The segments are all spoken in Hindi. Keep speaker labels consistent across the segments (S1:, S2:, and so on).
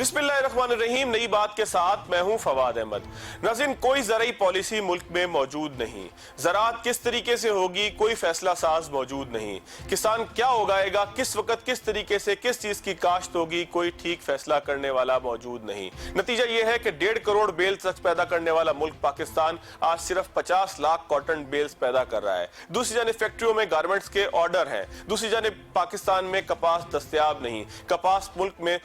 S1: बिस्मिल्लाहिर्रहमानिर्रहीम। नई बात के साथ मैं हूं फवाद अहमद। नाज़रीन, कोई ज़राई पॉलिसी मुल्क में मौजूद नहीं, ज़राअत किस तरीके से होगी कोई फैसला साज मौजूद नहीं, किसान क्या उगाएगा, किस वक्त किस तरीके से किस चीज की काश्त होगी, कोई ठीक फैसला करने वाला मौजूद नहीं। नतीजा यह है कि 1.5 करोड़ बेल्स पैदा करने वाला मुल्क पाकिस्तान आज सिर्फ 50 लाख कॉटन बेल्स पैदा कर रहा है। दूसरी जानिब फैक्ट्रियों में गारमेंट्स के ऑर्डर हैं, दूसरी जानिब पाकिस्तान में कपास दस्तयाब नहीं। कपास मुल्क में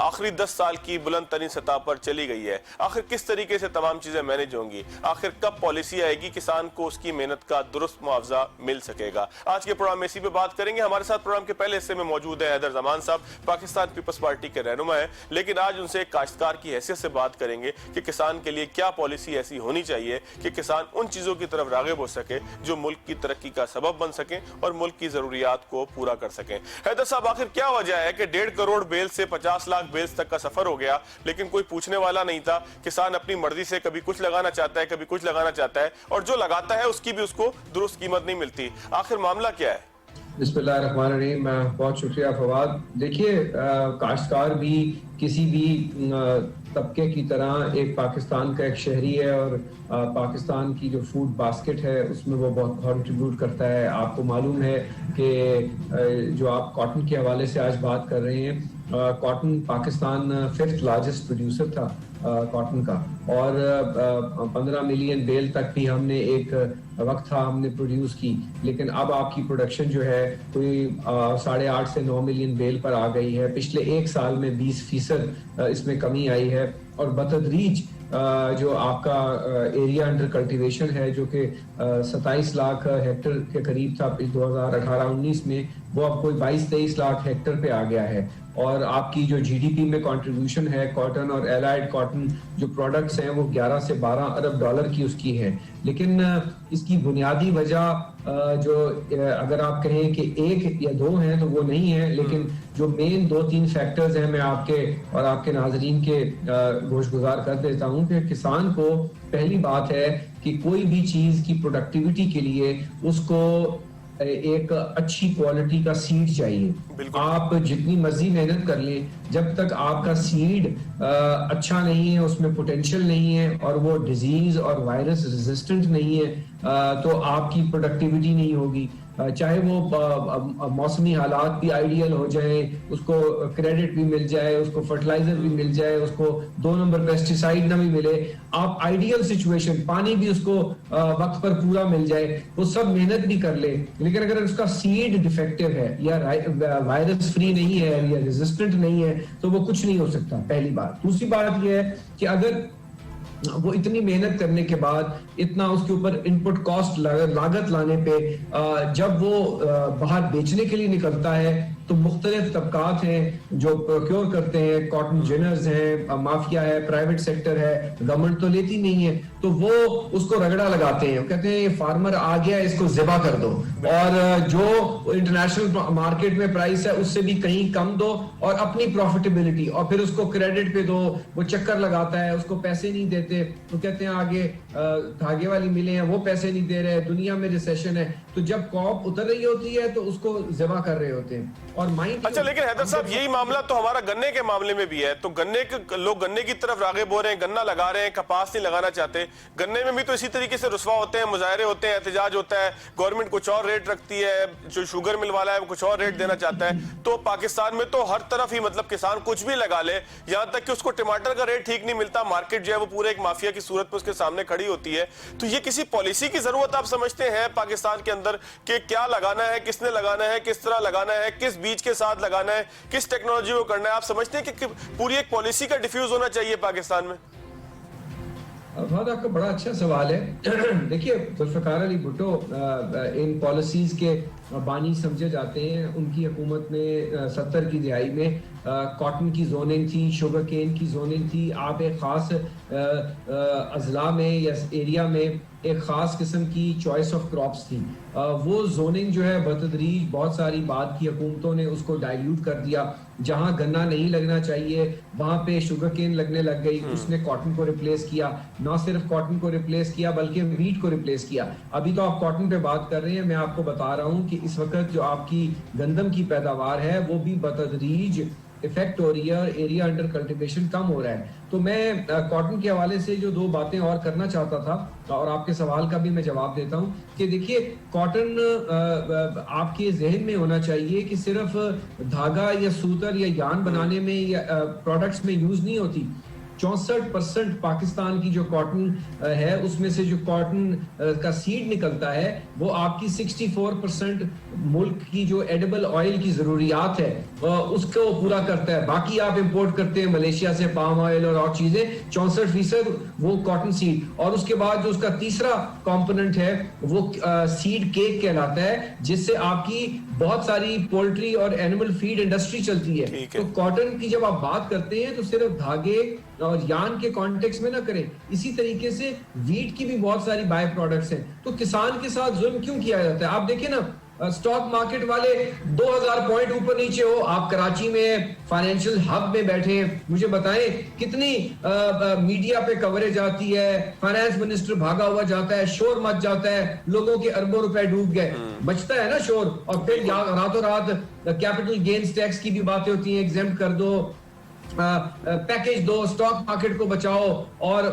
S1: आखिरी 10 साल की बुलंद तरीन सतह पर चली गई है। आखिर किस तरीके से तमाम चीजें मैनेज होंगी, आखिर कब पॉलिसी आएगी किसान को उसकी मेहनत का दुरुस्त मुआवजा मिल सकेगा। आज के प्रोग्राम में इसी पे बात करेंगे। हमारे साथ प्रोग्राम के पहले हिस्से में मौजूद है हैदर जमान साहब, पाकिस्तान पीपल्स पार्टी के रहनुमा है, लेकिन आज उनसे एक काश्तकार की हैसियत से बात करेंगे कि किसान के लिए क्या पॉलिसी ऐसी होनी चाहिए कि किसान उन चीजों की तरफ राग़िब हो सके जो मुल्क की तरक्की का सबब बन सके और मुल्क की जरूरियात को पूरा कर सके। हैदर साहब, आखिर क्या वजह है कि 1.5 करोड़ बेल्स से 50 लाख बेल्स तक का सफर हो गया, लेकिन कोई पूछने वाला नहीं था। किसान अपनी मर्जी से कभी कुछ लगाना चाहता है, कभी कुछ लगाना चाहता है, और जो लगाता है उसकी भी उसको दुरुस्त कीमत नहीं मिलती। आखिर मामला क्या है?
S2: बिस्मिल्लाहिर्रहमानिर्रहीम। बहुत शुक्रिया फवाद। देखिए, काश्तकार भी किसी भी तबके की तरह एक पाकिस्तान का एक शहरी है और पाकिस्तान की जो फूड बास्केट है उसमें वो बहुत कंट्रीब्यूट करता है। आपको मालूम है कि जो आप कॉटन के हवाले से आज बात कर रहे हैं, cotton Pakistan 5th largest producer था कॉटन का, और 15 मिलियन बेल तक भी हमने एक वक्त था हमने प्रोड्यूस की, लेकिन अब आपकी प्रोडक्शन जो है कोई 8.5 से 9 मिलियन बेल पर आ गई है। पिछले एक साल में 20% इसमें कमी आई है, और बतदरीज जो आपका एरिया अंडर कल्टीवेशन है जो कि 27 लाख हेक्टर के करीब था 2018-19 में, वो अब कोई 22-23 लाख हेक्टर पे आ गया है। और आपकी जो जीडीपी में कंट्रीब्यूशन है कॉटन और एलाइड कॉटन जो प्रोडक्ट्स हैं वो 11 से 12 अरब डॉलर की उसकी है। लेकिन इसकी बुनियादी वजह जो अगर आप कहें कि एक या दो हैं तो वो नहीं है, लेकिन जो मेन 2-3 फैक्टर्स हैं मैं आपके और आपके नाजरीन के गोशगुजार कर देता हूं कि किसान को पहली बात है कि कोई भी चीज की प्रोडक्टिविटी के लिए उसको एक अच्छी क्वालिटी का सीड चाहिए। आप जितनी मर्जी मेहनत कर लें, जब तक आपका सीड अच्छा नहीं है, उसमें पोटेंशियल नहीं है और वो डिजीज और वायरस रेजिस्टेंट नहीं है, तो आपकी प्रोडक्टिविटी नहीं होगी। चाहे वो मौसमी हालात भी आइडियल हो जाए, उसको क्रेडिट भी मिल जाए, उसको फर्टिलाइजर भी मिल जाए, उसको 2 नंबर पेस्टिसाइड ना भी मिले, आप आइडियल सिचुएशन, पानी भी उसको वक्त पर पूरा मिल जाए, वो सब मेहनत भी कर ले, लेकिन अगर उसका सीड डिफेक्टिव है या वायरस फ्री नहीं है या रेजिस्टेंट नहीं है तो वो कुछ नहीं हो सकता, पहली बात। दूसरी बात यह है कि अगर वो इतनी मेहनत करने के बाद इतना उसके ऊपर इनपुट कॉस्ट लागत लाने पे जब वो बाहर बेचने के लिए निकलता है तो मुख्तलिफ तबकात हैं जो प्रोक्योर करते हैं, कॉटन जिनर्स हैं, माफिया है, प्राइवेट सेक्टर है, गवर्नमेंट तो लेती नहीं है, तो वो उसको रगड़ा लगाते हैं, कहते हैं ये फार्मर आ गया इसको ज़िबा कर दो, और जो इंटरनेशनल मार्केट में प्राइस है उससे भी कहीं कम दो और अपनी प्रॉफिटेबिलिटी, और फिर उसको क्रेडिट पे दो। वो चक्कर लगाता है, उसको पैसे नहीं देते तो कहते हैं आगे धागे वाली मिले हैं वो पैसे नहीं दे रहे, दुनिया में रिसेशन है, तो जब कॉप उतर रही होती है तो उसको ज़िबा कर रहे होते हैं। और
S1: अच्छा, लेकिन हैदर साहब यही मामला तो हमारा गन्ने के मामले में भी है, तो गन्ने के लोग गन्ने की तरफ राग़िब हो रहे हैं, गन्ना लगा रहे हैं, कपास नहीं लगाना चाहते। गन्ने में भी तो इसी तरीके से रुस्वा होते हैं, मुजाहरे होते हैं, एहतजाज होता है, गवर्नमेंट कुछ और रेट रखती है, जो शुगर मिल वाला है वो कुछ और रेट देना चाहता है। तो पाकिस्तान में तो हर तरफ ही मतलब किसान कुछ भी लगा ले, यहाँ तक कि उसको टमाटर का रेट ठीक नहीं मिलता, मार्केट जो है वो पूरे एक माफिया की सूरत पर उसके सामने खड़ी होती है। तो ये किसी पॉलिसी की जरूरत आप समझते हैं पाकिस्तान के अंदर कि क्या लगाना है, किसने लगाना है, किस तरह लगाना है, किस बीज के साथ लगाना है, किस टेक्नोलॉजी को करना है? आप समझते हैं कि पूरी एक पॉलिसी का डिफ्यूज होना चाहिए पाकिस्तान में?
S2: बहुत आपका बड़ा अच्छा सवाल है। देखिए, जुल्फ़िकार अली भुट्टो इन पॉलिसीज के बानी समझे जाते हैं। उनकी हुकूमत में 70 की दिहाई में कॉटन की जोनिंग थी, शुगर केन की जोनिंग थी। आप एक ख़ास अजला में या एरिया में एक ख़ास किस्म की चॉइस ऑफ क्रॉप्स थी। वो जोनिंग जो है बतदरीज बहुत सारी बाद की हुकूमतों ने उसको डाइल्यूट कर दिया। जहां गन्ना नहीं लगना चाहिए वहां पे शुगर केन लगने लग गई, उसने कॉटन को रिप्लेस किया। ना सिर्फ कॉटन को रिप्लेस किया बल्कि वीट को रिप्लेस किया। अभी तो आप कॉटन पे बात कर रहे हैं, मैं आपको बता रहा हूं कि इस वक्त जो आपकी गंदम की पैदावार है वो भी बतदरीज इफेक्ट हो रही है और एरिया अंडर कल्टीवेशन कम हो रहा है। तो मैं कॉटन के हवाले से जो 2 बातें और करना चाहता था और आपके सवाल का भी मैं जवाब देता हूं कि देखिए, कॉटन आपके जहन में होना चाहिए कि सिर्फ धागा या सूतर या यान बनाने में या प्रोडक्ट्स में यूज नहीं होती। 64% पाकिस्तान की जो कॉटन है उसमें से जो कॉटन का सीड निकलता है वो आपकी 64% मुल्क की जो एडिबल ऑयल की जरूरियात है उसको पूरा करता है। बाकी आप इंपोर्ट करते हैं मलेशिया से पाम ऑयल और चीजें, 64% वो कॉटन सीड। और उसके बाद जो उसका तीसरा कंपोनेंट है वो सीड केक कहलाता है, जिससे आपकी बहुत सारी पोल्ट्री और एनिमल फीड इंडस्ट्री चलती है। तो कॉटन की जब आप बात करते हैं तो सिर्फ धागे और यान के कॉन्टेक्स्ट में ना करें। इसी तरीके से वीट की भी बहुत सारी बाय प्रोडक्ट्स हैं। तो किसान के साथ जुल्म क्यों किया जाता है? आप देखिए ना, स्टॉक मार्केट वाले 2000 पॉइंट ऊपर नीचे हो, आप कराची में फाइनेंशियल हब में बैठे हैं, मुझे बताएं कितनी मीडिया पे कवरेज आती है, फाइनेंस मिनिस्टर भागा हुआ जाता है, शोर मच जाता है, लोगों के अरबों रुपए डूब गए, बचता है ना शोर। और फिर रातों रात कैपिटल गेन्स टैक्स की भी बातें होती हैं, एग्जेम्प्ट कर दो, पैकेज दो, स्टॉक मार्केट को बचाओ। और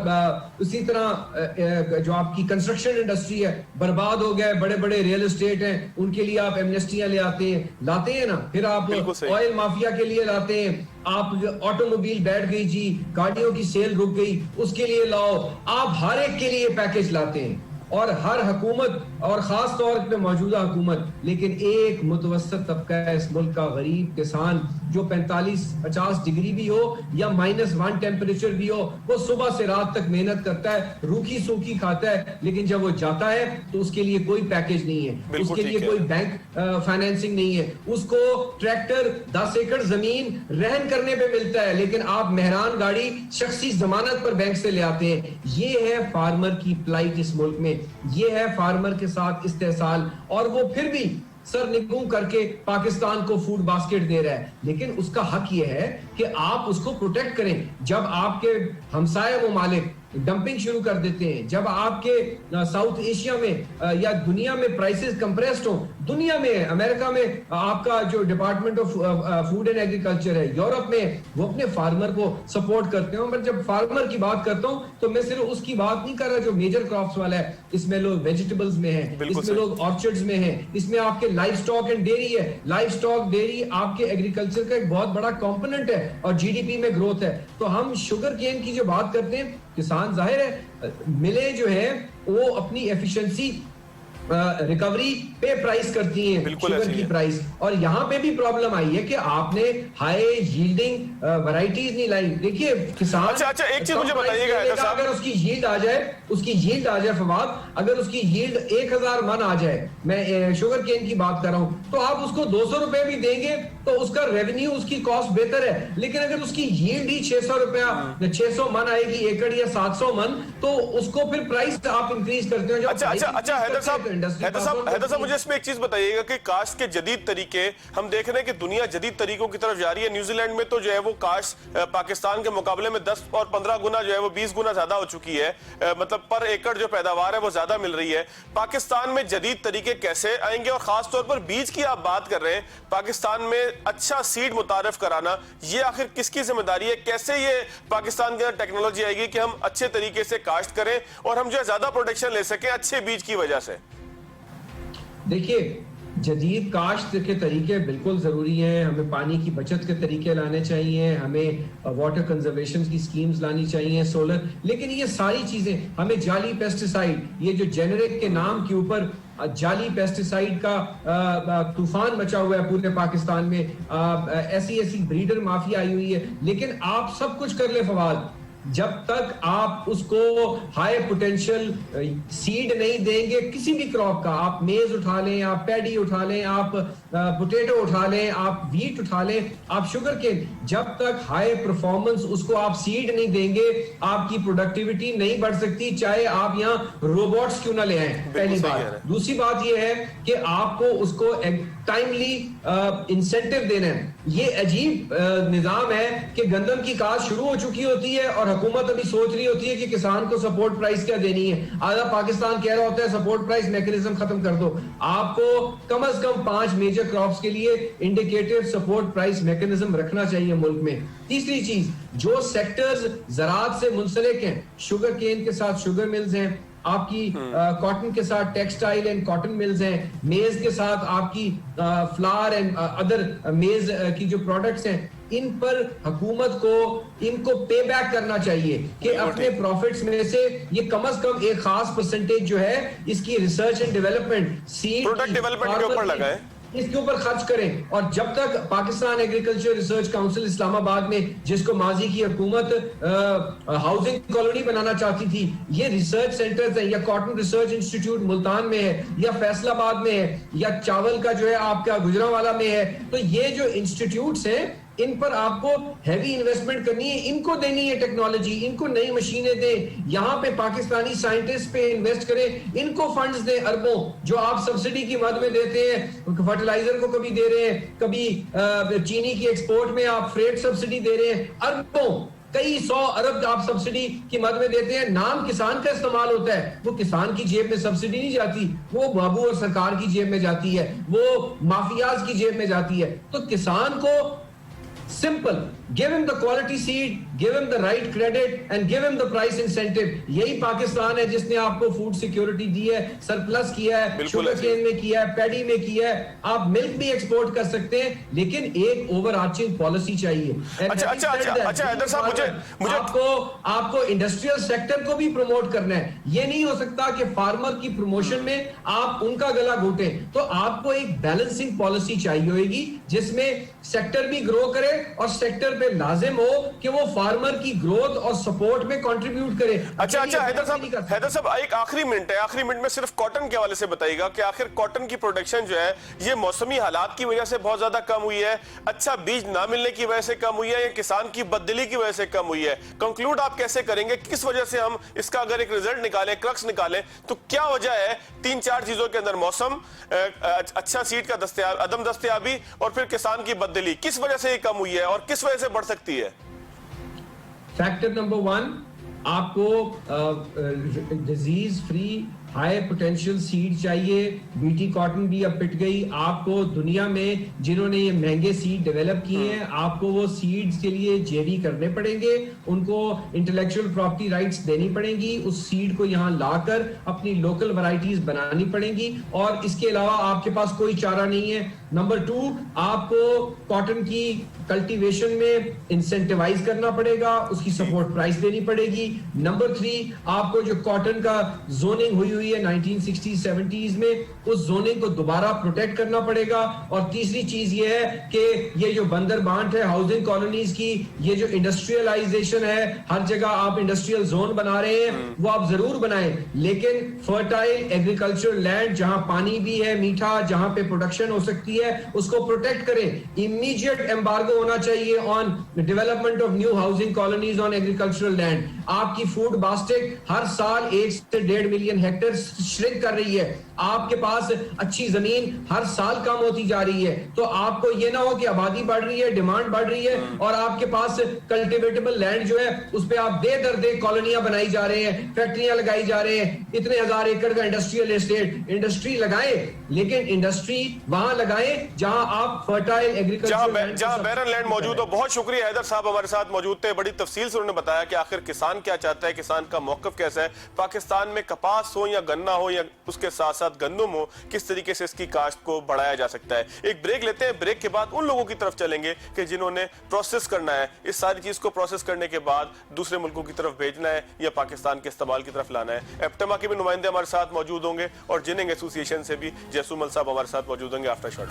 S2: उसी तरह जो आपकी कंस्ट्रक्शन इंडस्ट्री है बर्बाद हो गया है, बड़े बड़े रियल एस्टेट हैं, उनके लिए आप एमनेस्टियां लाते हैं ना। फिर आप ऑयल माफिया के लिए लाते हैं, आप ऑटोमोबाइल बैठ गई जी, गाड़ियों की सेल रुक गई, उसके लिए लाओ। आप हर एक के लिए पैकेज लाते हैं और हर हुकूमत और खास तौर पे मौजूदा हुकूमत, लेकिन एक मुतवस्सत तबका है इस मुल्क का, गरीब किसान, जो 45-50 डिग्री भी हो या -1 टेम्परेचर भी हो, वो सुबह से रात तक मेहनत करता है, रूखी सूखी खाता है, लेकिन जब वो जाता है तो उसके लिए कोई पैकेज नहीं है, उसके लिए कोई बैंक फाइनेंसिंग नहीं है, उसको ट्रैक्टर 10 एकड़ जमीन रहन करने पे मिलता है, लेकिन आप मेहरान गाड़ी शख्सी जमानत पर बैंक से ले आते हैं। ये है फार्मर की प्लाइट इस मुल्क में, ये है फार्मर के साथ इस्तेसाल। और वो फिर भी सर निगूं करके पाकिस्तान को फूड बास्केट दे रहा है, लेकिन उसका हक ये है कि आप उसको प्रोटेक्ट करें। जब आपके हमसाया ममालिक डंपिंग शुरू कर देते हैं, जब आपके साउथ एशिया में या दुनिया में प्राइसेस कंप्रेस्ड हो, दुनिया में अमेरिका में आपका जो department of food and agriculture है, यूरोप में वो अपने फार्मर को सपोर्ट करते हैं। मैं जब फार्मर की बात करता हूं तो मैं सिर्फ उसकी बात नहीं कर रहा जो मेजर क्रॉप्स वाला है, इसमें लोग वेजिटेबल्स में है, इसमें लोग ऑर्चर्ड्स में है, इसमें आपके लाइफ स्टॉक एंड डेयरी है। लाइफ स्टॉक डेयरी आपके एग्रीकल्चर का एक बहुत बड़ा कंपोनेंट है और जीडीपी में ग्रोथ है। तो हम शुगर केन की जो बात करते हैं, किसान जाहिर है मिलें जो है वो अपनी एफिशिएंसी रिकवरी पे प्राइस करती हैं शुगर की प्राइस, और यहाँ पे भी प्रॉब्लम आई है कि आपने हाई यील्डिंग वैरायटीज नहीं लाई। देखिए किसान,
S1: अच्छा एक चीज मुझे बताइएगा,
S2: अगर उसकी यील्ड आ जाए फवाद, अगर उसकी यील्ड 1000 मन आ जाए, मैं शुगर केन की बात कर रहा हूं, तो आप उसको 200 रुपए भी देंगे तो उसका रेवेन्यू, उसकी कॉस्ट बेहतर है। लेकिन अगर उसकी यील्ड ही 600 रुपया 600 मन आएगी एकड़ या 700 मन, तो उसको फिर प्राइस आप इंक्रीज करते हो।
S1: अच्छा हैदर साहब मुझे इसमें एक चीज बताइएगा कि काश्त के जदीद तरीके हम देख रहे हैं कि दुनिया जदीद तरीकों की तरफ जा रही है। न्यूजीलैंड में तो जो है वो काश्त पाकिस्तान के मुकाबले में 10 और 15 गुना जो है वो 20 गुना ज्यादा हो चुकी है, मतलब पर एकड़ जो पैदावार है वो ज्यादा मिल रही है। पाकिस्तान में जदीद तरीके कैसे आएंगे? और खास तौर पर बीज की आप बात कर रहे हैं, पाकिस्तान में अच्छा सीड मुतारिफ कराना, ये आखिर किसकी जिम्मेदारी है? कैसे ये पाकिस्तान के अंदर टेक्नोलॉजी आएगी कि हम अच्छे तरीके से काश्त करें और हम जो है ज्यादा प्रोटेक्शन ले सकें अच्छे बीज की वजह से?
S2: देखिए, जदीद काश्त के तरीके बिल्कुल जरूरी हैं। हमें पानी की बचत के तरीके लाने चाहिए, हमें वाटर कंजर्वेशन की स्कीम्स लानी चाहिए, सोलर, लेकिन ये सारी चीजें हमें जाली पेस्टिसाइड, ये जो जेनेरिक के नाम के ऊपर जाली पेस्टिसाइड का तूफान मचा हुआ है पूरे पाकिस्तान में, ऐसी ब्रीडर माफिया आई हुई है। लेकिन आप सब कुछ कर ले फवाद, जब तक आप उसको हाई पोटेंशियल सीड नहीं देंगे किसी भी क्रॉप का, आप मेज उठा लें, आप पैडी उठा लें, आप पोटैटो उठा लें, आप व्हीट उठा लें, आप शुगर केन, जब तक हाई परफॉर्मेंस उसको आप सीड नहीं देंगे आपकी प्रोडक्टिविटी नहीं बढ़ सकती, चाहे आप यहाँ रोबोट्स क्यों ना ले आए। पहली बात। दूसरी बात यह है कि आपको उसको टाइमली इंसेंटिव देना है। ये अजीब निजाम है कि गंदम की काश्त शुरू हो चुकी होती है और हुकूमत अभी सोच रही होती है कि किसान को सपोर्ट प्राइस क्या देनी है। आधा पाकिस्तान कह रहा होता है सपोर्ट प्राइस मैकेनिज्म खत्म कर दो। आपको कम से कम 5 मेजर मेजर क्रॉप्स के लिए इंडिकेटिव सपोर्ट प्राइस मैकेनिज्म रखना चाहिए मुल्क में। तीसरी चीज, जो सेक्टर्स ज़राअत से मुंसलिक हैं, शुगर केन के साथ शुगर मिल्स हैं, आपकी कॉटन के साथ टेक्सटाइल एंड कॉटन मिल्स हैं, मेज के साथ आपकी फ्लावर एंड अदर मेज की जो प्रोडक्ट्स हैं, इन पर हुकूमत को इनको पे बैक करना चाहिए कि अपने प्रॉफिट्स में से ये कम से कम एक खास परसेंटेज जो है इसकी research and development, seed,
S1: product development के ऊपर लगाए,
S2: इसके ऊपर खर्च करें। और जब तक Pakistan agriculture research council Islamabad में, जिसको माजी की हुकूमत हाउसिंग कॉलोनी बनाना चाहती थी, ये रिसर्च सेंटर्स है, या कॉटन रिसर्च इंस्टीट्यूट मुल्तान में है, या फैसलाबाद में है, या चावल का जो है आपका गुजरांवाला में है, तो ये जो इंस्टीट्यूट्स हैं इन पर आपको हैवी इन्वेस्टमेंट करनी है, इनको देनी है टेक्नोलॉजी, इनको नई मशीनें दें, यहाँ पे पाकिस्तानी साइंटिस्ट पे इन्वेस्ट करें, इनको फंड्स दें अरबों, जो आप सब्सिडी की मद में देते हैं, फर्टिलाइजर को कभी दे रहे हैं, कभी चीनी की एक्सपोर्ट में आप फ्रेट सब्सिडी दे रहे हैं, अरबों कई 100 अरब आप सब्सिडी की मद में देते हैं, नाम किसान का इस्तेमाल होता है, वो किसान की जेब में सब्सिडी नहीं जाती, वो बाबू और सरकार की जेब में जाती है, वो माफियाज की जेब में जाती है। तो किसान को simple, give him the quality seed, give him the right credit and give him the price incentive। यही पाकिस्तान है जिसने आपको फूड सिक्योरिटी दी है, सरप्लस किया है, शुगर केन में किया है, पैडी में किया है, आप मिल्क भी एक्सपोर्ट कर सकते हैं, लेकिन एक ओवरआर्चिंग पॉलिसी चाहिए।
S1: अच्छा हैदर साहब, मुझे
S2: आपको इंडस्ट्रियल सेक्टर को भी प्रमोट करना है। ये नहीं हो सकता कि फार्मर की प्रमोशन में आप उनका गला घोटे, तो आपको एक बैलेंसिंग पॉलिसी चाहिए होगी जिसमें सेक्टर भी ग्रो करे और सेक्टर पे लाजिम हो कि वो फार्मर की ग्रोथ और सपोर्ट में कंट्रीब्यूट करे।
S1: अच्छा हैदर साहब एक आखिरी मिनट है, आखिरी मिनट में सिर्फ कॉटन के हवाले से बताइएगा कि आखिर कॉटन की प्रोडक्शन जो है ये मौसमी हालात की वजह से बहुत ज्यादा कम हुई है, अच्छा बीज ना मिलने की वजह से कम हुई है, या किसान की बददिली की वजह से कम हुई है? कंक्लूड आप कैसे करेंगे, किस वजह से हम इसका अगर एक रिजल्ट निकालें, क्रक्स निकालें, तो क्या वजह है? 3-4 चीजों के अंदर, मौसम, अच्छा सीड का अदम दस्तयाबी और फिर किसान की बददिली, किस वजह से ये कम हुई है और किस वजह से बढ़ सकती है?
S2: फैक्टर नंबर 1, आपको disease free high potential seed चाहिए। बीटी कॉटन भी अब पिट गई। आपको दुनिया में जिन्होंने ये महंगे सीड डेवलप किए हैं, आपको वो सीड्स के लिए जेडी करने पड़ेंगे, उनको इंटेलेक्चुअल प्रॉपर्टी राइट्स देनी पड़ेंगी, उस सीड को यहाँ लाकर अपनी लोकल वैरायटीज बनानी पड़ेंगी, और इसके अलावा आपके पास कोई चारा नहीं है। नंबर 2, आपको कॉटन की कल्टीवेशन में इंसेंटिवाइज करना पड़ेगा, उसकी सपोर्ट प्राइस देनी पड़ेगी। नंबर 3, आपको जो कॉटन का जोनिंग हुई है 1960s-70s में, उस जोनिंग को दोबारा प्रोटेक्ट करना पड़ेगा। और तीसरी चीज ये है कि ये जो बंदर बांट है हाउसिंग कॉलोनीज की, ये जो इंडस्ट्रियलाइजेशन है, हर जगह आप इंडस्ट्रियल जोन बना रहे हैं, वो आप जरूर बनाएं, लेकिन फर्टाइल एग्रीकल्चर लैंड जहां पानी भी है मीठा, जहां पे प्रोडक्शन हो सकती है, उसको प्रोटेक्ट करें। इमीडिएट एम्बार्गो होना चाहिए on development of new housing colonies on agricultural land. आपकी फूड बास्केट हर साल 1 से 1.5 मिलियन हेक्टेयर श्रिंक कर रही है, आपके पास अच्छी जमीन हर साल कम होती जा रही है, तो आपको ये ना हो कि आबादी बढ़ रही है, डिमांड बढ़ रही है, और आपके पास कल्टिवेटेबल लैंड जो है उस पे आप दे दर दे कॉलोनियां बनाई जा रहे हैं, फैक्ट्रियां लगाई जा रहे हैं, इतने 1000 एकड़ का इंडस्ट्रियल एस्टेट। इंडस्ट्री लगाए, लेकिन इंडस्ट्री वहां लगाए जहां आप फर्टाइल एग्रीकल्चर,
S1: जहां बैरन लैंड मौजूद हो। बहुत शुक्रिया, हैदर साहब हमारे साथ मौजूद थे, बड़ी तफसील से उन्होंने बताया कि आखिर किसान क्या चाहता है, किसान का मौकफ कैसा है, पाकिस्तान में कपास हो या गन्ना हो या उसके साथ साथ गंदम हो, किस तरीके से इसकी काश्त को बढ़ाया जा सकता है। एक ब्रेक लेते हैं, ब्रेक के बाद उन लोगों की तरफ चलेंगे कि जिन्होंने प्रोसेस करना है, इस सारी चीज को प्रोसेस करने के बाद दूसरे मुल्कों की तरफ भेजना है या पाकिस्तान के इस्तेमाल की तरफ लाना है। एप्टमा के भी नुमाइंदे हमारे साथ मौजूद होंगे और जिनिंग एसोसिएशन से भी जैसूमल साहब हमारे साथ मौजूद होंगे आफ्टर शॉर्ट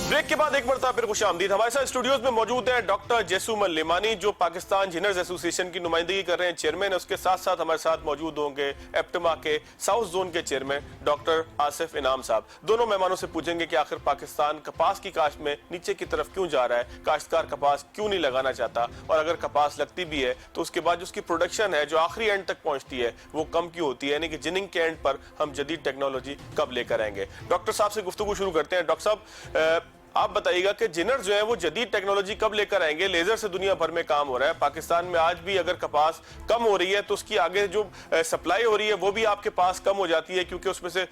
S1: ब्रेक के बाद एक बार फिर खुशामदीद। हमारे साथ स्टूडियोज में मौजूद है डॉक्टर जैसूमल लिमानी, जो पाकिस्तान जिनर्स एसोसिएशन की नुमाइंदगी कर रहे हैं, चेयरमैन है। उसके साथ साथ हमारे साथ मौजूद होंगे एप्टमा के साउथ जोन के चेयरमैन डॉक्टर आसिफ इनाम साहब। दोनों मेहमानों से पूछेंगे कि आखिर पाकिस्तान कपास की काश्त में नीचे की तरफ क्यों जा रहा है, काश्तकार कपास क्यों नहीं लगाना चाहता, और अगर कपास लगती भी है तो उसके बाद उसकी प्रोडक्शन है जो आखिरी एंड तक पहुंचती है वो कम क्यों होती है, यानी कि जिनिंग के एंड पर हम जदीद टेक्नोलॉजी कब लेकर आएंगे। डॉक्टर साहब से गुफ्तगू शुरू करते हैं। डॉक्टर साहब, आप बताइएगा कि जिनर जो है वो जदीद टेक्नोलॉजी कब लेकर आएंगे? लेजर से दुनिया भर में काम हो रहा है, पाकिस्तान में आज भी अगर कपास कम हो रही है तो उसकी आगे जो सप्लाई हो रही है वो भी आपके पास कम हो जाती है, क्योंकि उसमें से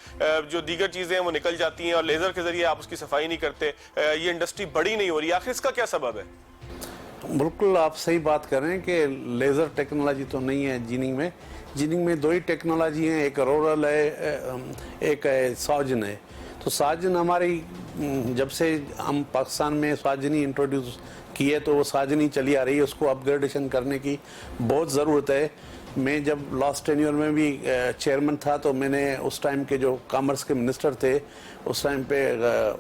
S1: जो दीगर चीजें हैं वो निकल जाती हैं और लेजर के जरिए आप उसकी सफाई नहीं करते। ये इंडस्ट्री बड़ी नहीं हो रही, आखिर इसका क्या सबब है?
S3: बिल्कुल आप सही बात कर रहे हैं कि लेज़र टेक्नोलॉजी तो नहीं है जिनिंग में। जिनिंग में दो ही टेक्नोलॉजी हैं, एक रोरल है, एक है साजन है। तो साजन हमारी जब से हम पाकिस्तान में साजनी इंट्रोड्यूस की है तो वो साजनी चली आ रही है, उसको अपग्रेडेशन करने की बहुत ज़रूरत है। मैं जब लास्ट टेन्योर में भी चेयरमैन था तो मैंने उस टाइम के जो कॉमर्स के मिनिस्टर थे उस टाइम पे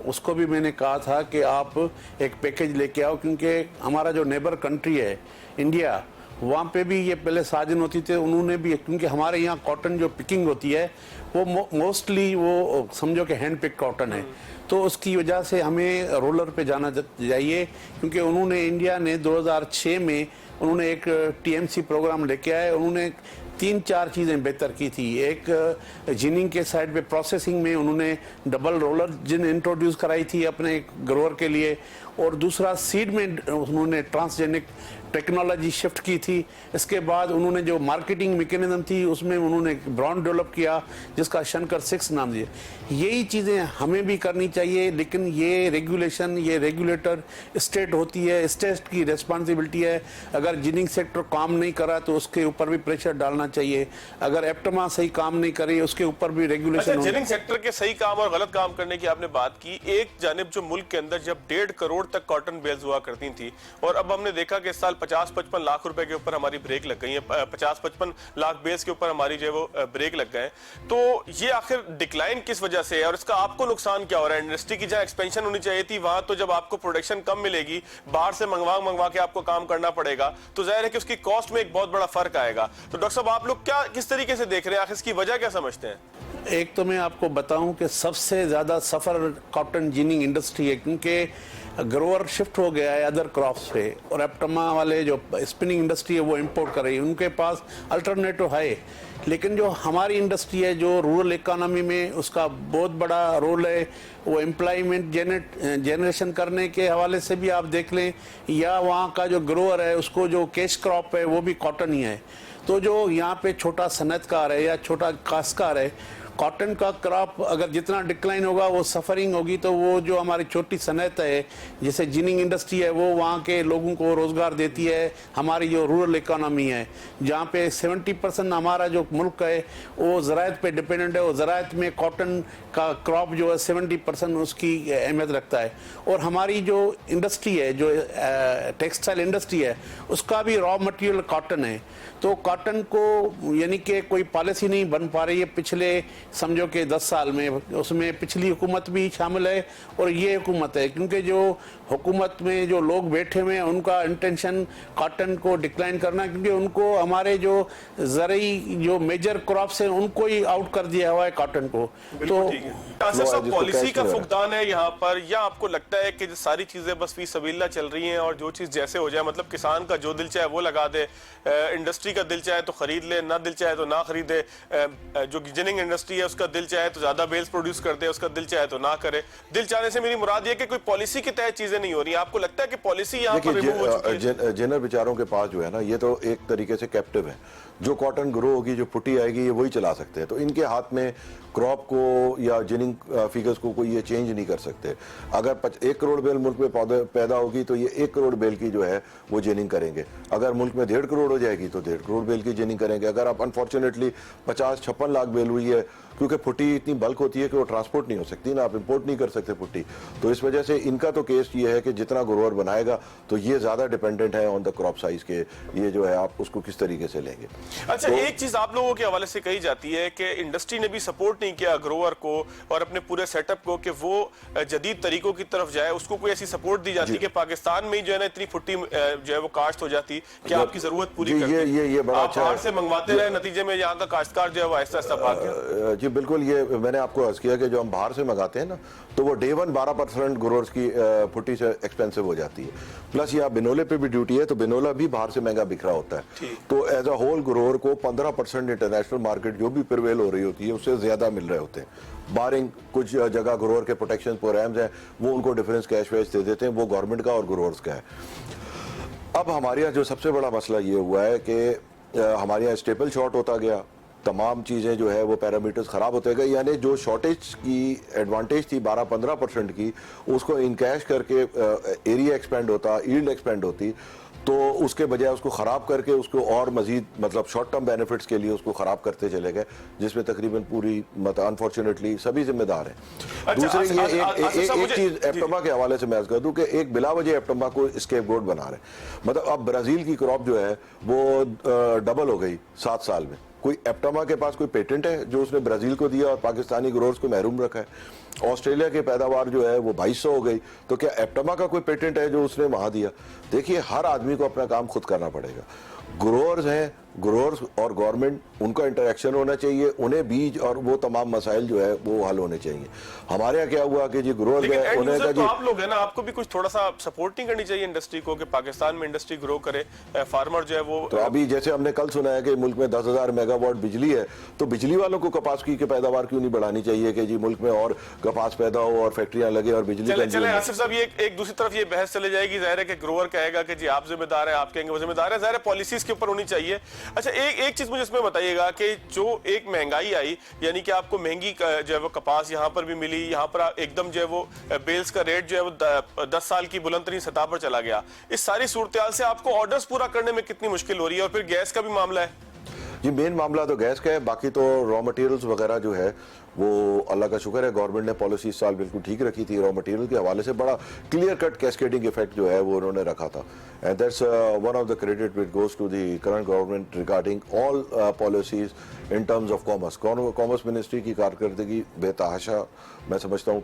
S3: उसको भी मैंने कहा था कि आप एक पैकेज लेके आओ, क्योंकि हमारा जो नेबर कंट्री है इंडिया, वहाँ पे भी ये पहले साजन होती थे, उन्होंने भी, क्योंकि हमारे यहाँ कॉटन जो पिकिंग होती है वो मोस्टली वो समझो कि हैंड पिक कॉटन है, तो उसकी वजह से हमें रोलर पे जाना चाहिए। क्योंकि उन्होंने इंडिया ने 2006 में उन्होंने एक टीएमसी प्रोग्राम लेके आए, उन्होंने 3-4 चीज़ें बेहतर की थी। एक जिनिंग के साइड पे प्रोसेसिंग में उन्होंने डबल रोलर जिन इंट्रोड्यूस कराई थी अपने ग्रोअर के लिए, और दूसरा सीड में उन्होंने ट्रांसजेनिक टेक्नोलॉजी शिफ्ट की थी। इसके बाद उन्होंने जो मार्केटिंग मैकेनिज्म थी उसमें उन्होंने ब्रांड डेवलप किया जिसका शंकर 6 नाम दिया। यही चीज़ें हमें भी करनी चाहिए, लेकिन ये रेगुलेशन, ये रेगुलेटर स्टेट होती है, स्टेट की रिस्पॉन्सिबिलिटी है। अगर जिनिंग सेक्टर काम नहीं करा तो उसके ऊपर भी प्रेशर डालना चाहिए। अगर एप्टमा सही काम नहीं करी उसके ऊपर भी रेगुलेशन।
S1: जिनिंग सेक्टर के सही काम और गलत काम करने की आपने बात की। एक जानिब जो मुल्क के अंदर जब 1.5 करोड़ तक कॉटन बेल्स हुआ करती थी, और अब हमने देखा कि इस साल 50-55 लाख रुपए के ऊपर हमारी ब्रेक लग गई है, 50-55 लाख बेल्स के ऊपर हमारी जो है वो ब्रेक लग गए। तो ये आखिर डिक्लाइन किस वजह से है और इसका आपको नुकसान क्या हो रहा है? इंडस्ट्री की जहां एक्सपेंशन होनी चाहिए थी वहां तो जब आपको प्रोडक्शन कम मिलेगी, बाहर से मंगवा के आपको काम करना पड़ेगा, तो जाहिर है कि उसकी कॉस्ट में एक बहुत बड़ा फर्क आएगा। तो डॉक्टर साहब आप लोग क्या किस तरीके से देख रहे हैं, आखिर इसकी वजह क्या समझते हैं?
S3: एक तो मैं आपको बताऊं कि सबसे ज़्यादा सफ़र कॉटन जिनिंग इंडस्ट्री है, क्योंकि ग्रोअर शिफ्ट हो गया है अदर क्रॉप्स पे, और एप्टमा वाले जो स्पिनिंग इंडस्ट्री है वो इंपोर्ट कर रही है, उनके पास अल्टरनेटिव है। लेकिन जो हमारी इंडस्ट्री है जो रूरल इकोनॉमी में उसका बहुत बड़ा रोल है, वो एम्प्लॉयमेंट जनरेशन करने के हवाले से भी आप देख लें, या वहाँ का जो ग्रोअर है उसको जो कैश क्रॉप है वो भी कॉटन ही है। तो जो यहाँ पे छोटा सनतकार है या छोटा काश्तकार है, कॉटन का क्रॉप अगर जितना डिक्लाइन होगा वो सफरिंग होगी, तो वो जो हमारी छोटी सनत है जैसे जिनिंग इंडस्ट्री है वो वहाँ के लोगों को रोज़गार देती है। हमारी जो रूरल इकोनॉमी है जहाँ पे 70% हमारा जो मुल्क है वो ज़राअत पे डिपेंडेंट है, और ज़राअत में कॉटन का क्रॉप जो है 70% उसकी अहमियत रखता है। और हमारी जो इंडस्ट्री है, जो टेक्सटाइल इंडस्ट्री है, उसका भी रॉ मटेरियल कॉटन है। तो कॉटन को यानी कि कोई पॉलिसी नहीं बन पा रही है पिछले समझो कि 10 साल में, उसमें पिछली हुकूमत भी शामिल है और ये हुकूमत है, क्योंकि जो हुकूमत में जो लोग बैठे हुए हैं उनका इंटेंशन कॉटन को डिक्लाइन करना, क्योंकि उनको हमारे जो ज़रूरी जो मेजर क्रॉप्स हैं उनको ही आउट कर दिया हुआ है कॉटन को। तो
S1: सब पॉलिसी का फुकदान है यहाँ पर, या आपको लगता है कि सारी चीजें बस फी सबील्ला चल रही हैं और जो चीज जैसे हो जाए, मतलब किसान का जो दिल चाहे वो लगा दे, इंडस्ट्री का दिल चाहे तो खरीद ले, ना दिल चाहे तो ना खरीदे, जो जिनिंग इंडस्ट्री है उसका दिल चाहे तो ज्यादा बेल्स प्रोड्यूस कर दे, उसका दिल चाहे तो ना करे। दिल चाहने से मेरी मुराद ये कि कोई पॉलिसी के तहत चीजें नहीं हो रही। आपको लगता है कि पॉलिसी यहाँ पर रिमूव हो चुकी है?
S4: जिनर बेचारों के पास जो है ना, ये तो एक तरीके से कैप्टिव है। जो कॉटन ग्रो होगी, जो पुट्टी आएगी, ये वही चला सकते हैं। तो इनके हाथ में क्रॉप को या जिनिंग फिगर्स को कोई ये चेंज नहीं कर सकते। अगर 1 करोड़ बेल मुल्क में पैदा होगी तो ये 1 करोड़ बेल की जो है वो जिनिंग करेंगे। अगर मुल्क में 1.5 करोड़ हो जाएगी तो 1.5 करोड़ बेल की जिनिंग करेंगे। अगर आप अनफॉर्चुनेटली 50-56 लाख बेल हुई है, क्योंकि पुट्टी इतनी बल्क होती है कि वो ट्रांसपोर्ट नहीं हो सकती ना, आप इंपोर्ट नहीं कर सकते पुट्टी, तो इस वजह से इनका तो केस ये है कि जितना ग्रोअर बनाएगा तो ये ज्यादा डिपेंडेंट है ऑन द क्रॉप साइज के, ये जो है आप उसको किस तरीके से लेंगे।
S1: अच्छा, तो एक चीज आप लोगों के हवाले से कही जाती है कि इंडस्ट्री ने भी सपोर्ट नहीं किया ग्रोअर को और अपने पूरे सेटअप को कि वो जदीद तरीकों की तरफ जाए, उसको कोई ऐसी सपोर्ट दी जाती कि पाकिस्तान में जो है ना इतनी पुट्टी जो है वो काश्त हो जाती कि आपकी जरूरत पूरी करती,
S4: ये बड़ा अच्छा
S1: बाहर से मंगवाते रहे, नतीजे में यहाँ का काश्तकार जो है वो आहिस्ता आहिस्ता भाग गया।
S4: जी बिल्कुल, ये मैंने आपको अर्ज किया कि जो हम बाहर से मंगाते हैं ना, तो वो डे 1 12% ग्रोअर्स की पुट्टी से एक्सपेंसिव हो जाती है। प्लस यहाँ बिनोले पे भी ड्यूटी है, तो बिनोला भी बाहर से महंगा बिक रहा होता है। तो एज अ होल ग्रोअर को 15% इंटरनेशनल मार्केट जो भी प्रिवेल हो रही होती है उससे ज्यादा मिल रहे होते हैं। बारिंग कुछ जगह ग्रोअर के प्रोटेक्शन प्रोग्राम्स हैं, वो उनको डिफरेंस कैश वैश दे देते हैं, वो गवर्नमेंट का और ग्रोअर्स का है। अब हमारे यहाँ जो सबसे बड़ा मसला ये हुआ है कि हमारे यहाँ स्टेपल शॉर्ट होता गया, तमाम चीज़ें जो है वो पैरामीटर्स ख़राब होते गए, यानी जो शॉर्टेज की एडवांटेज थी 12-15% की, उसको इनकैश करके एरिया एक्सपेंड होता, यील्ड एक्सपेंड होती, तो उसके बजाय उसको ख़राब करके उसको और मज़ीद मतलब शॉर्ट टर्म बेनिफिट्स के लिए उसको ख़राब करते चले गए, जिसमें तकरीबन पूरी मतलब अनफॉर्चुनेटली सभी जिम्मेदार हैं। दूसरी ये एक चीज़ एप्टमा के हवाले से मैं अर्ज़ कर दूं कि एक बिला वजह एप्टमा को स्केप गोट बना रहे हैं। मतलब अब ब्राज़ील की क्रॉप जो है वो डबल हो गई 7 साल में। कोई एप्टमा के पास कोई पेटेंट है जो उसने ब्राजील को दिया और पाकिस्तानी ग्रोअर्स को महरूम रखा है? ऑस्ट्रेलिया की पैदावार जो है वो 2200 हो गई, तो क्या एप्टमा का कोई पेटेंट है जो उसने वहां दिया? देखिए, हर आदमी को अपना काम खुद करना पड़ेगा। ग्रोअर्स हैं, ग्रोअर्स और गवर्नमेंट, उनका इंटरेक्शन होना चाहिए, उन्हें बीज और वो तमाम मसाइल जो है वो हल होने चाहिए। हमारे यहाँ क्या हुआ कि जी ग्रोअर्स है, उन्हें
S1: तो आप लोग है ना, आपको भी कुछ थोड़ा सा सपोर्ट नहीं करनी चाहिए इंडस्ट्री को कि पाकिस्तान में इंडस्ट्री ग्रो करे, फार्मर जो है वो? तो
S4: अभी जैसे हमने कल सुना है कि मुल्क में 10,000 मेगावाट बिजली है, तो बिजली वालों को कपास की पैदावार क्यों नहीं बढ़ानी चाहिए कि जी मुल्क में और कपास पैदा हो और फैक्ट्रियां लगे और बिजली?
S1: चले आसिफ साहब, ये एक दूसरी तरफ ये बहस चले जाएगी, जाहिर है कि ग्रोअर कहेगा कि जी आप जिम्मेदार है, आप कहेंगे वो जिम्मेदार है, जाहिर है पॉलिसीज के ऊपर होनी चाहिए। अच्छा, एक चीज मुझे इसमें बताइएगा कि जो एक महंगाई आई, यानी कि आपको महंगी जो है वो कपास यहाँ पर भी मिली, यहाँ पर एकदम जो है वो बेल्स का रेट जो है वो 10 साल की बुलंदतरीन सतह पर चला गया। इस सारी सूरत से आपको ऑर्डर्स पूरा करने में कितनी मुश्किल हो रही है? और फिर गैस का भी मामला है
S4: जी। मेन मामला तो गैस का है, बाकी तो रॉ मटेरियल्स वगैरह जो है वो अल्लाह का शुक्र है गवर्नमेंट ने पॉलिसी इस साल बिल्कुल ठीक रखी थी। रॉ मटेरियल के हवाले से बड़ा क्लियर कट कैस्केडिंग इफेक्ट जो है वो उन्होंने रखा था, and that's one of the credit which goes to the current government regarding all policies in terms of commerce. Commerce ministry की कारकर्दगी बेतहाशा मैं समझता हूँ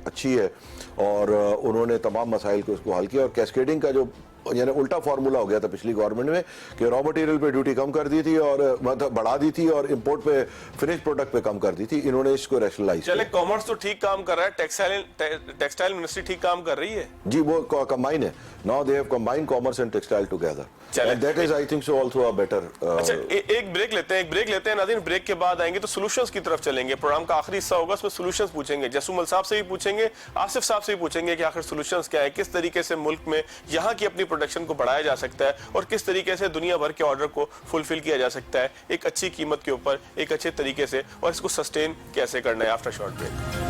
S4: अच्छी है, और उन्होंने तमाम मसाइल को उसको हल किया। और कैस्केडिंग का जो यानी उल्टा फार्मूला हो गया था पिछली गवर्नमेंट में कि रॉ मटेरियल पे ड्यूटी कम कर दी थी और मतलब बढ़ा दी थी और इंपोर्ट पे फिनिश प्रोडक्ट पे कम कर दी थी, इन्होंने इसको रैशनलाइज किया।
S1: चले, कॉमर्स तो ठीक काम कर रहा है, टेक्सटाइल मिनिस्ट्री ठीक काम कर रही है
S4: जी, वो कंबाइन है। Now they have combined commerce and textile together, and that is I think so also a better.
S1: अच्छा, एक ब्रेक लेते हैं नाज़रीन। ब्रेक के बाद आएंगे तो सॉल्यूशंस की तरफ चलेंगे। प्रोग्राम का आखिरी हिस्सा होगा, उसमें सॉल्यूशंस पूछेंगे, जसूमल साहब से भी पूछेंगे, आसिफ साहब से भी पूछेंगे कि आखिर सॉल्यूशंस क्या है, किस तरीके से मुल्क में यहाँ की अपनी प्रोडक्शन को बढ़ाया जा सकता है और किस तरीके से दुनिया भर के ऑर्डर को फुलफिल किया जा सकता है एक अच्छी कीमत के ऊपर, एक अच्छे तरीके से, और इसको सस्टेन कैसे करना है। After short break.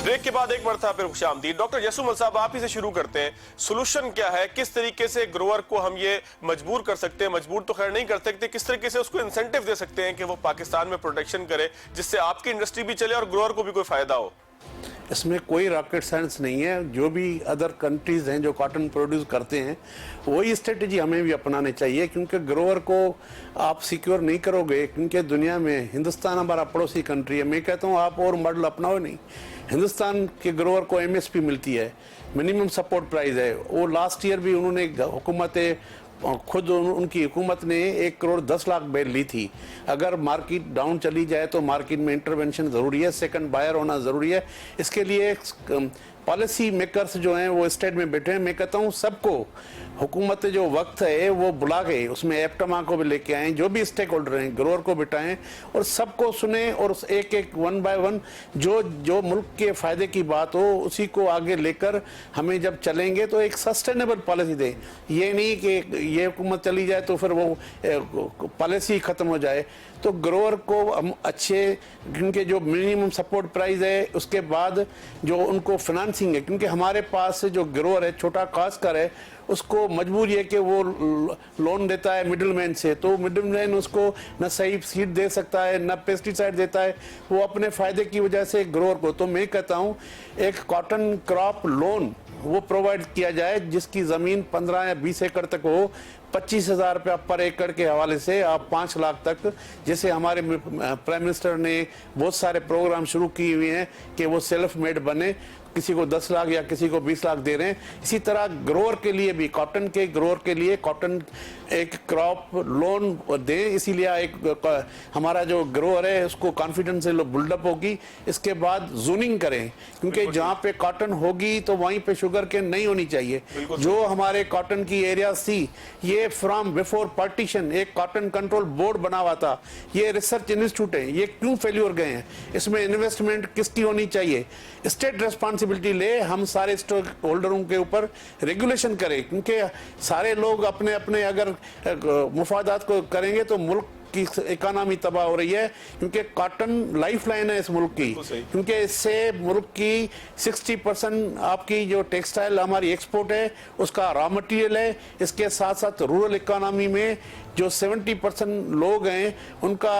S1: ब्रेक के बाद एक मरतबा फिर खुशामदीद। डॉक्टर जसूमल साहब, आप ही से शुरू करते हैं। सोल्यूशन क्या है? किस तरीके से ग्रोअर को हम ये मजबूर कर सकते हैं? मजबूर तो खैर नहीं कर सकते, किस तरीके से उसको इंसेंटिव दे सकते हैं कि वो पाकिस्तान में प्रोटेक्शन करे, जिससे आपकी इंडस्ट्री भी चले और ग्रोअर को भी कोई फायदा हो?
S3: इसमें कोई रॉकेट साइंस नहीं है। जो भी अदर कंट्रीज हैं जो कॉटन प्रोड्यूस करते हैं, वही स्ट्रेटेजी हमें भी अपनानी चाहिए, क्योंकि ग्रोअर को आप सिक्योर नहीं करोगे, क्योंकि दुनिया में हिंदुस्तान हमारा पड़ोसी कंट्री है। मैं कहता हूँ आप और मॉडल अपनाओ नहीं। हिंदुस्तान के ग्रोअर को MSP मिलती है, मिनिमम सपोर्ट प्राइस है। वो लास्ट ईयर भी उन्होंने हुकूमत खुद उनकी हुकूमत ने 1 करोड़ 10 लाख बेल ली थी। अगर मार्केट डाउन चली जाए तो मार्केट में इंटरवेंशन ज़रूरी है, सेकंड बायर होना ज़रूरी है। इसके लिए पॉलिसी मेकर्स जो हैं वो स्टेट में बैठे हैं। मैं कहता हूँ सबको हुकूमत जो वक्त है वो बुला के उसमें एप्टमा को भी लेके आएँ, जो भी स्टेक होल्डर हैं, ग्रोअर को बिठाएं और सबको सुने, और एक एक 1 बाय 1 जो मुल्क के फ़ायदे की बात हो उसी को आगे लेकर हमें जब चलेंगे तो एक सस्टेनेबल पॉलिसी दें। ये नहीं कि ये हुकूमत चली जाए तो फिर वो पॉलिसी ख़त्म हो जाए। तो ग्रोअर को हम अच्छे, क्योंकि जो मिनिमम सपोर्ट प्राइस है उसके बाद जो उनको फिनेंसिंग है, क्योंकि हमारे पास जो ग्रोअर है छोटा काश्तकार है उसको मजबूरी है कि वो लोन देता है मिडलमैन से, तो मिडलमैन उसको न सही सीड दे सकता है न पेस्टिसाइड देता है, वो अपने फ़ायदे की वजह से ग्रोअर को। तो मैं कहता हूँ एक कॉटन क्रॉप लोन वो प्रोवाइड किया जाए जिसकी ज़मीन 15 या 20 एकड़ तक हो, 25,000 रुपया पर एकड़ के हवाले से आप 5 लाख तक, जैसे हमारे प्राइम मिनिस्टर ने बहुत सारे प्रोग्राम शुरू किए हुए हैं कि वो सेल्फ मेड बने, किसी को 10 लाख या किसी को 20 लाख दे रहे हैं। इसी तरह ग्रोअर के लिए भी, कॉटन के ग्रोअर के लिए कॉटन एक क्रॉप लोन दें, इसीलिए एक हमारा जो ग्रोअर है उसको कॉन्फिडेंस बिल्डअप होगी। इसके बाद जूनिंग करें, क्योंकि जहाँ पे कॉटन होगी तो वहीं पे शुगर केन नहीं होनी चाहिए। जो हमारे कॉटन की एरिया थी, ये फ्रॉम बिफोर पार्टीशन एक कॉटन कंट्रोल बोर्ड बना हुआ था, ये रिसर्च इंस्टीट्यूट है, ये क्यों फेल्यूर गए हैं? इसमें इन्वेस्टमेंट किसकी होनी चाहिए? स्टेट रेस्पॉन्सिबिलिटी ले, हम सारे स्टेक होल्डरों के ऊपर रेगुलेशन करें, क्योंकि सारे लोग अपने अपने अगर मुफादात को करेंगे तो मुल्क की इकोनॉमी तबाह हो रही है, क्योंकि कॉटन लाइफ लाइन है इस मुल्क की, क्योंकि इससे मुल्क की 60% आपकी जो टेक्सटाइल हमारी एक्सपोर्ट है उसका रॉ मटेरियल है। इसके साथ साथ रूरल इकोनॉमी में जो 70% लोग हैं उनका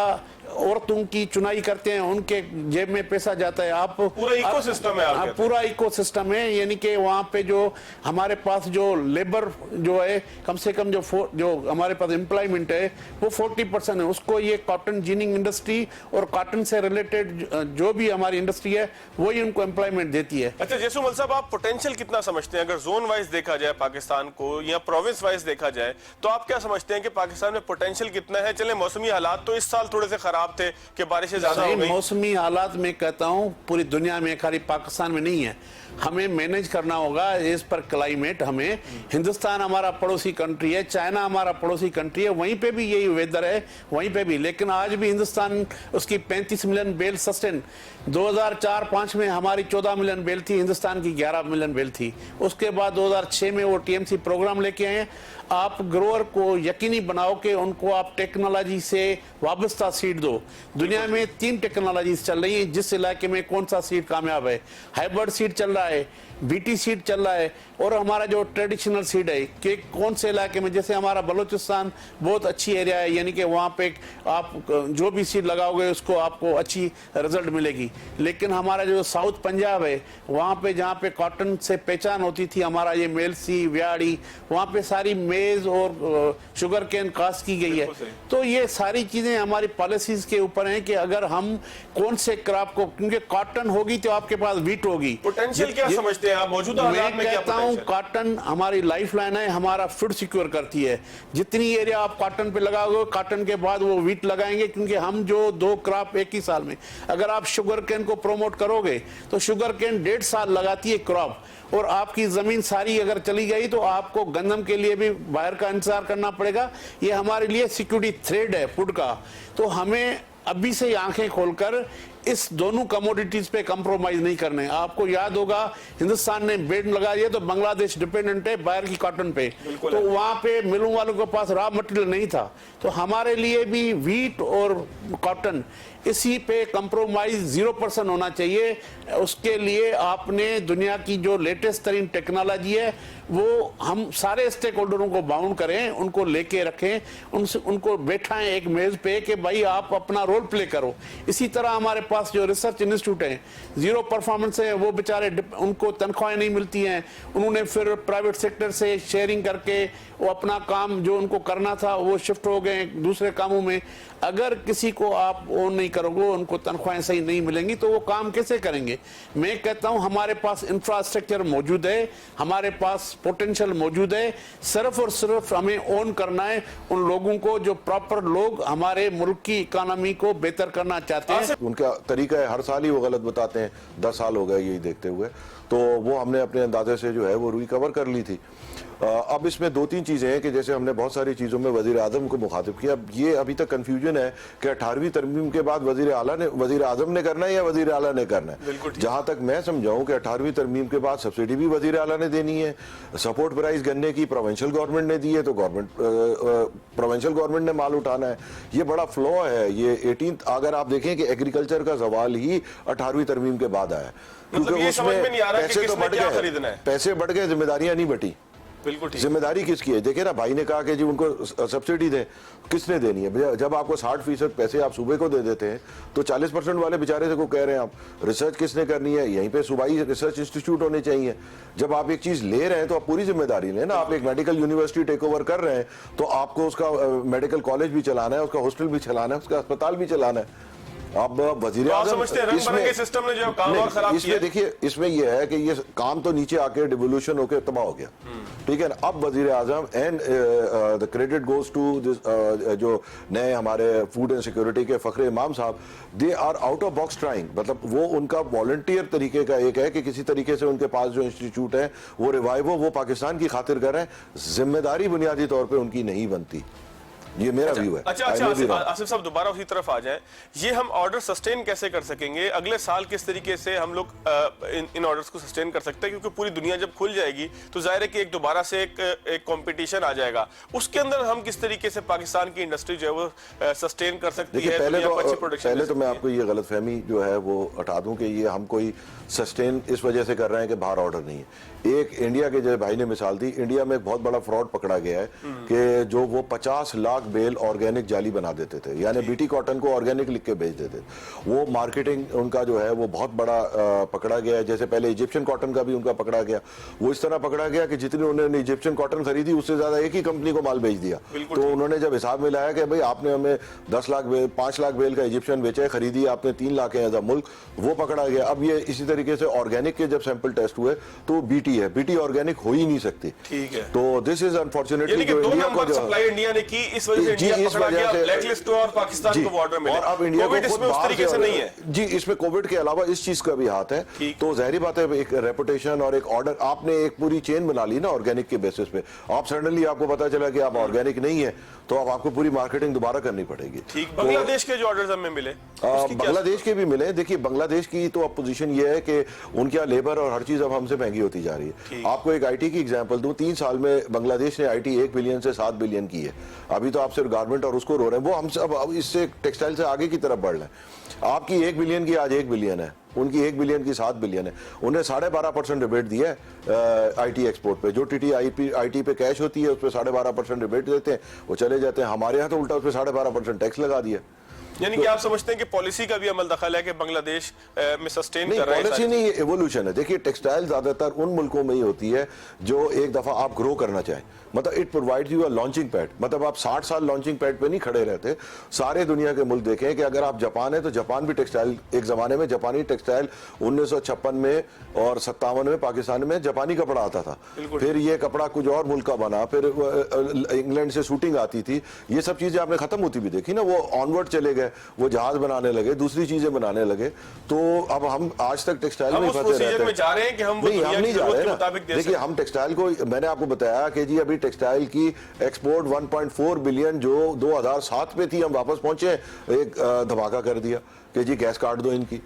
S3: औरतों की चुनाई करते हैं, उनके जेब में पैसा जाता है। आप
S1: पूरा इकोसिस्टम है, आप
S3: पूरा इकोसिस्टम है, यानी कि वहाँ पे जो हमारे पास जो लेबर जो है कम से कम जो हमारे पास एम्प्लॉयमेंट है वो 40% है, उसको ये कॉटन जिनिंग इंडस्ट्री और कॉटन से रिलेटेड जो भी हमारी इंडस्ट्री है वही उनको एम्प्लॉयमेंट देती है।
S1: अच्छा जयसूमल साहब, आप पोटेंशियल कितना समझते हैं? अगर जोन वाइज देखा जाए पाकिस्तान को या प्रोविंस वाइज देखा जाए तो आप क्या समझते हैं कि पाकिस्तान में पोटेंशियल कितना है? चले मौसमी हालात तो इस साल थोड़े से खराब थे कि बारिशें ज्यादा हो गई।
S3: मौसमी हालात में कहता हूं पूरी दुनिया में, खाली पाकिस्तान में नहीं है। हमें मैनेज करना होगा इस पर क्लाइमेट। हमें, हिंदुस्तान हमारा पड़ोसी कंट्री है, चाइना हमारा पड़ोसी कंट्री है, वहीं पे भी यही वेदर है, वहीं पे भी। लेकिन आज भी हिंदुस्तान उसकी 35 मिलियन बेल सस्टेन, 2004-05 में हमारी 14 मिलियन बेल थी, हिंदुस्तान की 11 मिलियन बेल थी। उसके बाद 2006 में वो TMC प्रोग्राम लेके आए। आप ग्रोअर को यकीनी बनाओ कि उनको आप टेक्नोलॉजी से वाबस्ता सीड दो। दुनिया में 3 टेक्नोलॉजीज चल रही है, जिस इलाके में कौन सा सीड कामयाब है। हाइब्रिड सीड चल रहा है, BT सीड चल रहा है, और हमारा जो ट्रेडिशनल सीड है कि कौन से इलाके में, जैसे हमारा बलूचिस्तान बहुत अच्छी एरिया है, यानी कि वहाँ पे आप जो भी सीड लगाओगे उसको आपको अच्छी रिजल्ट मिलेगी। लेकिन हमारा जो साउथ पंजाब है, वहाँ पे जहाँ पे कॉटन से पहचान होती थी, हमारा ये मेलसी, व्याड़ी, वहाँ पे सारी मेज और शुगर केन कास्ट की गई है। तो ये सारी चीजें हमारी पॉलिसीज के ऊपर हैं कि अगर हम कौन से क्रॉप को, क्योंकि कॉटन होगी तो आपके पास वीट होगी।
S1: पोटेंशियल क्या समझते हैं आप मौजूदा हालात में? क्या
S3: कहता हूं कॉटन हमारी लाइफ लाइन है, हमारा फूड सिक्योर करती है। जितनी एरिया आप कॉटन पे लगाओगे, कॉटन के बाद वो वीट लगाएंगे, क्योंकि हम जो 2 क्रॉप एक ही साल में, अगर आप शुगर केन को प्रमोट करोगे तो शुगर केन 1.5 साल लगाती है क्रॉप, और आपकी जमीन सारी अगर चली गई तो आपको गंदम के लिए भी बाहर का इंतजार करना पड़ेगा। ये हमारे लिए सिक्योरिटी थ्रेड है फूड का। तो हमें अभी से आंखें खोलकर इस दोनों कमोडिटीज पे कंप्रोमाइज नहीं करने। आपको याद होगा हिंदुस्तान ने बेड लगा दिया तो बांग्लादेश डिपेंडेंट है बाहर की कॉटन पे, तो वहां पे मिलों वालों के पास रॉ मटेरियल नहीं था। तो हमारे लिए भी वीट और कॉटन इसी पे कंप्रोमाइज 0% होना चाहिए। उसके लिए आपने दुनिया की जो लेटेस्ट तरीन टेक्नोलॉजी है वो हम सारे स्टेक होल्डरों को बाउंड करें, उनको लेके रखें, उनको बैठाएं एक मेज पे कि भाई आप अपना रोल प्ले करो। इसी तरह हमारे पास जो रिसर्च इंस्टीट्यूट है, 0 परफॉर्मेंस है, वो बेचारे उनको तनख्वाहें नहीं मिलती हैं, उन्होंने फिर प्राइवेट सेक्टर से शेयरिंग करके वो अपना काम जो उनको करना था वो शिफ्ट हो गए दूसरे कामों में। अगर किसी को आप ओन नहीं करोगे, उनको तनख्वाहें सही नहीं मिलेंगी, तो वो काम कैसे करेंगे? मैं कहता हूं हमारे पास इंफ्रास्ट्रक्चर मौजूद है, हमारे पास पोटेंशियल मौजूद है, सिर्फ और सिर्फ हमें ओन करना है उन लोगों को जो प्रॉपर लोग हमारे मुल्क की इकोनॉमी को बेहतर करना चाहते हैं।
S4: उनका तरीका है, हर साल ही वो गलत बताते हैं। 10 साल हो गए यही देखते हुए, तो वो हमने अपने अंदाजे से जो है वो रिकवर कर ली थी। अब इसमें 2-3 चीजें हैं कि जैसे हमने बहुत सारी चीजों में वजीर आजम को मुखातिब किया। अब ये अभी तक कंफ्यूजन है कि 18वीं तरमीम के बाद वजीर आजम ने करना है या वजीर आला ने करना है। जहां तक मैं समझाऊं कि 18वीं तरमीम के बाद सब्सिडी भी वजीर आला ने देनी है, सपोर्ट प्राइस गन्ने की प्रोविंशियल गवर्नमेंट ने दी है तो प्रोविंशियल गवर्नमेंट ने माल उठाना है। ये बड़ा फ्लॉ है। ये 18th अगर आप देखें कि एग्रीकल्चर का सवाल ही 18वीं तरमीम के बाद आया, क्योंकि उसमें पैसे तो बढ़ गए, पैसे बढ़ गए, जिम्मेदारियां नहीं बटी।
S1: बिल्कुल ठीक।
S4: जिम्मेदारी किसकी है? देखिए ना, भाई ने कहा कि जी उनको सब्सिडी दें, किसने देनी है? जब आपको 60% पैसे आप सूबे को दे देते हैं तो 40% वाले बेचारे से को कह रहे हैं आप रिसर्च किसने करनी है? यहीं पे सूबाई रिसर्च इंस्टीट्यूट होने चाहिए। जब आप एक चीज ले रहे हैं तो आप पूरी जिम्मेदारी लें ना। आप एक मेडिकल यूनिवर्सिटी टेक ओवर कर रहे हैं तो आपको उसका मेडिकल कॉलेज भी चलाना है, उसका हॉस्टल भी चलाना है, उसका अस्पताल भी चलाना है। अब वजीर
S1: आप समझते हैं रंग-बिरंगे सिस्टम ने जो काम और खराब किया?
S4: देखिए, इसमें यह है कि ये काम तो नीचे आके डिवोल्यूशन होकर तबाह हो गया, ठीक है ना। अब वजीर आजम and the credit goes to this, जो नए हमारे फूड एंड सिक्योरिटी के फखरे इमाम साहब, they are out of box trying. मतलब वो उनका वॉलंटियर तरीके का एक है कि किसी तरीके से उनके पास जो इंस्टीट्यूट है वो रिवाइव हो, वो पाकिस्तान की खातिर कर रहे हैं। जिम्मेदारी बुनियादी तौर पर उनकी नहीं बनती, ये मेरा व्यू है।
S1: अच्छा, आसिफ साहब दोबारा उसी तरफ आ जाएं। ये हम ऑर्डर सस्टेन कैसे कर सकेंगे अगले साल? किस तरीके से हम लोग इन ऑर्डर्स को सस्टेन कर सकते हैं? क्योंकि पूरी दुनिया जब खुल जाएगी तो जाहिर है कि एक दोबारा से एक कंपटीशन आ जाएगा। उसके अंदर हम किस तरीके से पाकिस्तान की इंडस्ट्री जो है वो सस्टेन कर सकती है?
S4: पहले तो मैं आपको ये गलतफहमी जो है वो हटा दूं कि ये हम कोई सस्टेन इस वजह से कर रहे हैं कि बाहर ऑर्डर नहीं है। एक इंडिया के जो भाई ने मिसाल दी, इंडिया में एक बहुत बड़ा फ्रॉड पकड़ा गया है कि जो वो 50 लाख बेल ऑर्गेनिक जाली बना देते थे, यानी बीटी कॉटन को ऑर्गेनिक लिख के बेच देते थे। वो मार्केटिंग उनका जो है वो बहुत बड़ा पकड़ा गया है। जैसे पहले इजिप्शियन कॉटन का भी उनका पकड़ा गया, वो इस तरह पकड़ा गया कि जितनी उन्होंने इजिप्शियन कॉटन खरीदी उससे ज्यादा एक ही कंपनी को माल बेच दिया। तो उन्होंने जब हिसाब मिलाया कि भाई आपने हमें 10 लाख बेल 5 लाख बेल का इजिप्शियन बेचा है, खरीदी आपने 3 लाख है एज अ मुल्क, वो पकड़ा गया। अब ये इसी तरीके से ऑर्गेनिक के जब सैंपल टेस्ट हुए तो बीटी है, बीटी ऑर्गेनिक हो ही नहीं सकती,
S1: ठीक है।
S4: तो दिस इज अनफॉर्चुनेटली
S1: जो इंडिया को सप्लाई इंडिया ने की, इस वजह से इंडिया पकड़ा गया, ब्लैकलिस्ट हुआ और पाकिस्तान को ऑर्डर मिला।
S4: और अब इंडिया को
S1: इसमें उस तरीके से नहीं है
S4: जी। इसमें कोविड के अलावा इस चीज का भी हाथ है। तो जाहिर बात है एक रेपुटेशन और एक ऑर्डर, आपने एक पूरी चेन बना ली ना ऑर्गेनिक के बेसिस पे। आप सडनली आपको पता चला कि आप ऑर्गेनिक नहीं है तो अब आपको पूरी मार्केटिंग दोबारा करनी पड़ेगी।
S1: ठीक। बांग्लादेश के जो ऑर्डर्स हमें मिले,
S4: बांग्लादेश के भी मिले। देखिए, बांग्लादेश की तो अब पोजीशन ये है कि उनके यहाँ लेबर और हर चीज अब हमसे महंगी होती जा रही है। आपको एक आईटी की एग्जांपल दूं, 3 साल में बांग्लादेश ने आईटी 1 बिलियन से 7 बिलियन की है। अभी तो आप सिर्फ गारमेंट और उसको रो रहे हैं, वो हमसे अब इससे टेक्सटाइल से आगे की तरफ बढ़ रहे हैं। आपकी 1 बिलियन की आज 1 बिलियन है, उनकी 1 बिलियन की 7 बिलियन है। उन्हें 12.5% रिबेट दिया है आईटी एक्सपोर्ट पे। जो टीटी आईटी पे कैश होती है उस पर 12.5% रिबेट देते हैं, वो चले जाते हैं। हमारे यहाँ तो उल्टा उस पर 12.5% टैक्स लगा दिया।
S1: यानी कि आप समझते हैं कि पॉलिसी का भी अमल दखल है कि बांग्लादेश में सस्टेन कर रहे हैं?
S4: पॉलिसी नहीं, ये एवोल्यूशन है। देखिए, टेक्सटाइल ज्यादातर उन मुल्कों में ही होती है जो एक दफा आप ग्रो करना चाहें। मतलब it provides you a launching pad. मतलब आप 60 साल लॉन्चिंग पैड पे नहीं खड़े रहते। सारे दुनिया के मुल्क देखें कि अगर आप जापान है तो जापान भी टेक्सटाइल, एक जमाने में जापानी टेक्सटाइल 1956 में और 57 में पाकिस्तान में जापानी कपड़ा आता था। फिर ये कपड़ा कुछ और मुल्क का बना, फिर इंग्लैंड से शूटिंग आती थी। ये सब चीजें आपने खत्म होती भी देखी ना। वो ऑनवर्ड चले गए, वो जहाज बनाने लगे, दूसरी चीजें बनाने लगे। तो अब हम आज तक टेक्सटाइल में फंसे रहते हैं।
S1: हम जा रहे हैं कि हम
S4: नहीं जा रहे ना। देखिए, हम टेक्सटाइल को, मैंने आपको बताया कि जी अभी टेक्सटाइल की एक्सपोर्ट 1.4 बिलियन जो 2007 में थी, हम वापस पहुंचे, एक धमाका कर दिया कि जी गैस काट दो इनकी।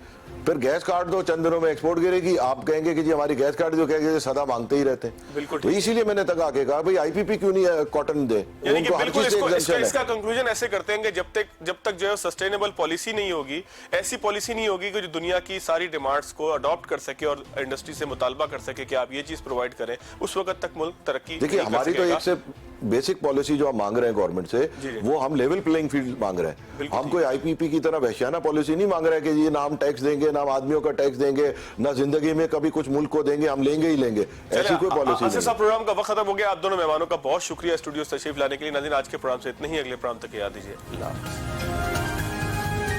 S4: फिर गैस काट दो, चंद दिनों में एक्सपोर्ट गिरेगी। आप कहेंगे कि जी हमारी गैस काट दो, कहेंगे सदा मांगते ही रहते हैं।
S1: बिल्कुल।
S4: तो इसीलिए मैंने तक आके कहा भाई आईपीपी क्यों नहीं कॉटन दे।
S1: यानी कि बिल्कुल इसका कंक्लूजन ऐसे करते हैं कि जब तक जो है सस्टेनेबल पॉलिसी नहीं होगी, ऐसी पॉलिसी नहीं होगी कि जो दुनिया की सारी डिमांड्स को अडॉप्ट कर सके और इंडस्ट्री से मुतालबा कर सके कि आप ये चीज प्रोवाइड करें, उस वक्त तक मुल्क तरक्की।
S4: देखिए, हमारी तो एक से बेसिक पॉलिसी जो हम मांग रहे हैं गवर्नमेंट से, वो हम लेवल प्लेइंग फील्ड मांग रहे हैं। हम कोई आईपीपी की तरह वहशियाना पॉलिसी नहीं मांग रहे हैं कि ये ना हम टैक्स देंगे, ना हम आदमियों का टैक्स देंगे, ना जिंदगी में कभी कुछ मुल्क को देंगे, हम लेंगे ही लेंगे, ऐसी कोई पॉलिसी नहीं है।
S1: प्रोग्राम का वक्त खत्म हो गया। आप दोनों मेहमानों का बहुत शुक्रिया स्टूडियो तशरीफ लाने के लिए। नाज़रीन, आज के प्रोग्राम से इतना ही। अगले प्रोग्राम तक याद दीजिए। अल्लाह हाफ़िज़।